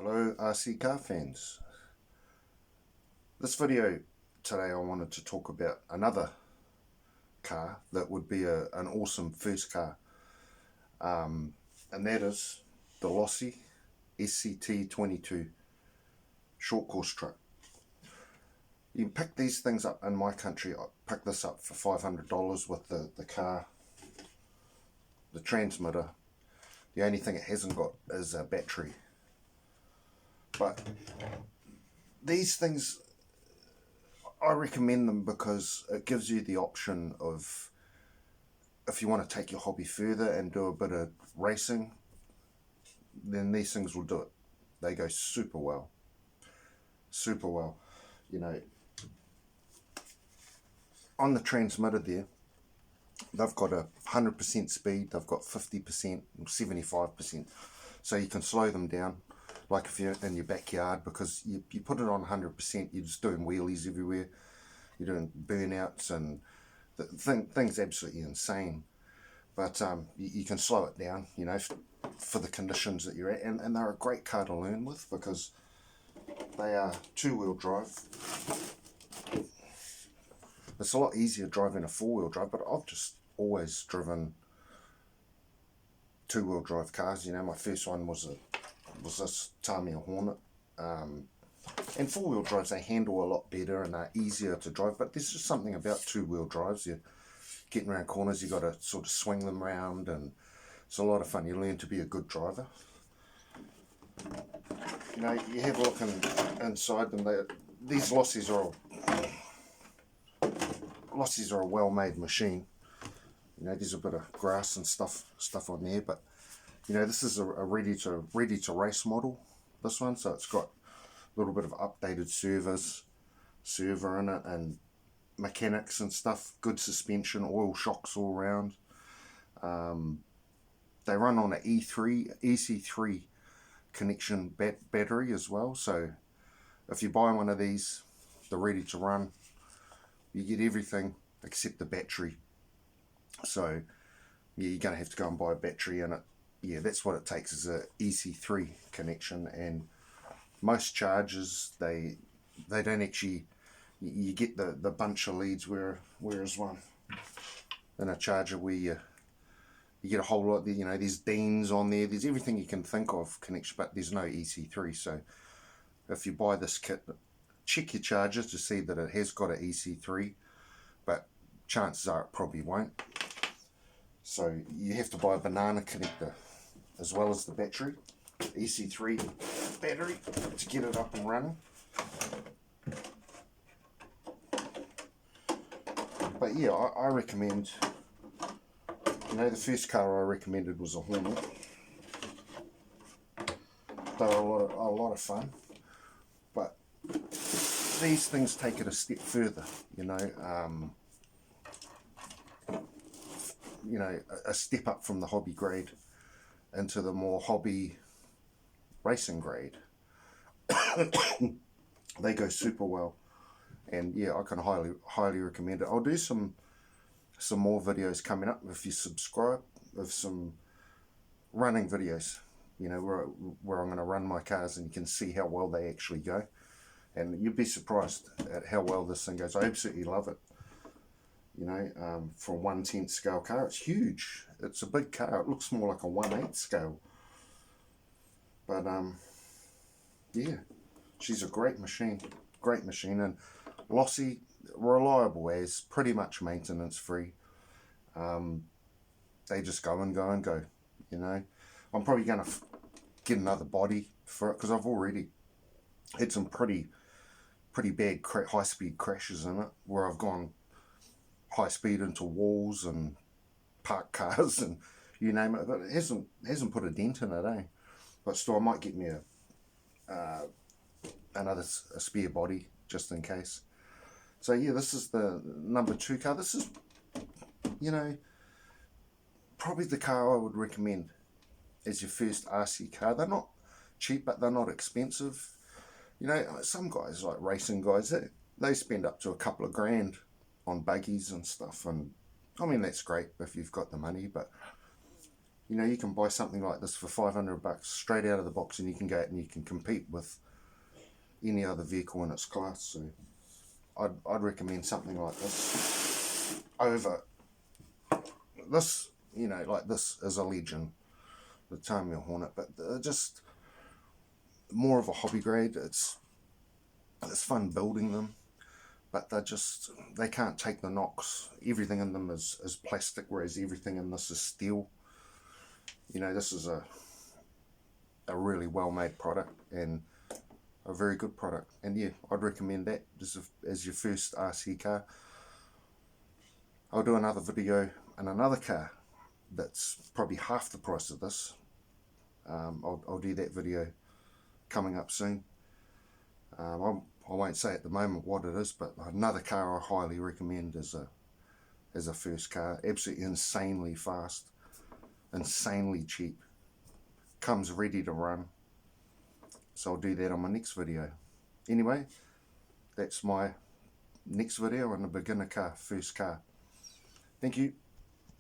Hello RC car fans. This video today I wanted to talk about another car that would be an awesome first car, and that is the Losi SCT 22 short course truck. You can pick these things up in my country. I picked this up for $500 with the car, the transmitter. The only thing it hasn't got is a battery. But these things, I recommend them because it gives you the option of, if you want to take your hobby further and do a bit of racing, then these things will do it. They go super well. Super well. You know, on the transmitter there, they've got 100% speed, they've got 50%, 75%. So you can slow them down, like if you're in your backyard, because you put it on 100%, you're just doing wheelies everywhere, you're doing burnouts, and the thing's absolutely insane. But you can slow it down, you know, for the conditions that you're at, and they're a great car to learn with because they are two-wheel drive. It's a lot easier driving a four-wheel drive, but I've just always driven two-wheel drive cars. You know, my first one was this Tamiya Hornet, and four-wheel drives, they handle a lot better and are easier to drive, but there's just something about two-wheel drives. You're getting around corners, you got to sort of swing them around, and it's a lot of fun. You learn to be a good driver. You know, you have a look inside them. These Lossies are a well-made machine. You know, there's a bit of grass and stuff on there, but you know, this is a ready to race model, this one. So it's got a little bit of updated server in it, and mechanics and stuff, good suspension, oil shocks all around. They run on an EC3 connection battery as well. So if you buy one of these, they're ready to run. You get everything except the battery. So yeah, you're going to have to go and buy a battery in it. Yeah, that's what it takes, is a EC3 connection. And most chargers, they don't actually, you get the bunch of leads, whereas one in a charger where you get a whole lot. You know, there's Deans on there, there's everything you can think of connection, but there's no EC3. So if you buy this kit, check your charger to see that it has got an EC3, but chances are it probably won't. So you have to buy a banana connector as well as the battery, EC3 battery, to get it up and running. But yeah, I recommend, you know, the first car I recommended was a Hornet. They were a lot of fun, but these things take it a step further, you know. You know, a step up from the hobby grade into the more hobby racing grade. They go super well, and yeah, I can highly recommend it. I'll do some more videos coming up if you subscribe, of some running videos, you know, where I'm going to run my cars and you can see how well they actually go, and you'd be surprised at how well this thing goes. I absolutely love it. You know, for a 1/10 scale car, it's huge. It's a big car. It looks more like a 1/8 scale. But yeah, she's a great machine. Great machine. And Losi, reliable as, pretty much maintenance free. They just go and go. You know, I'm probably going to get another body for it, because I've already had some pretty bad high speed crashes in it, where I've gone high speed into walls and parked cars and you name it, but it hasn't put a dent in it, eh? But still, I might get me a spare body just in case. So yeah, this is the number 2 car. This is, you know, probably the car I would recommend as your first RC car. They're not cheap, but they're not expensive. You know, some guys, like racing guys, they spend up to a couple of grand on buggies and stuff, and I mean, that's great if you've got the money, but You know, you can buy something like this for $500 straight out of the box, and you can go out and you can compete with any other vehicle in its class. So I'd recommend something like this over this. You know, like this is a legend, the Tamiya Hornet, but just more of a hobby grade. It's fun building them, but they can't take the knocks. Everything in them is plastic, whereas everything in this is steel. You know, this is a really well made product and a very good product, and yeah, I'd recommend that as your first RC car. I'll do another video on another car that's probably half the price of this. I'll do that video coming up soon. I won't say at the moment what it is, but another car I highly recommend as a first car. Absolutely insanely fast, insanely cheap, comes ready to run. So I'll do that on my next video. Anyway, that's my next video on a beginner car, first car. Thank you.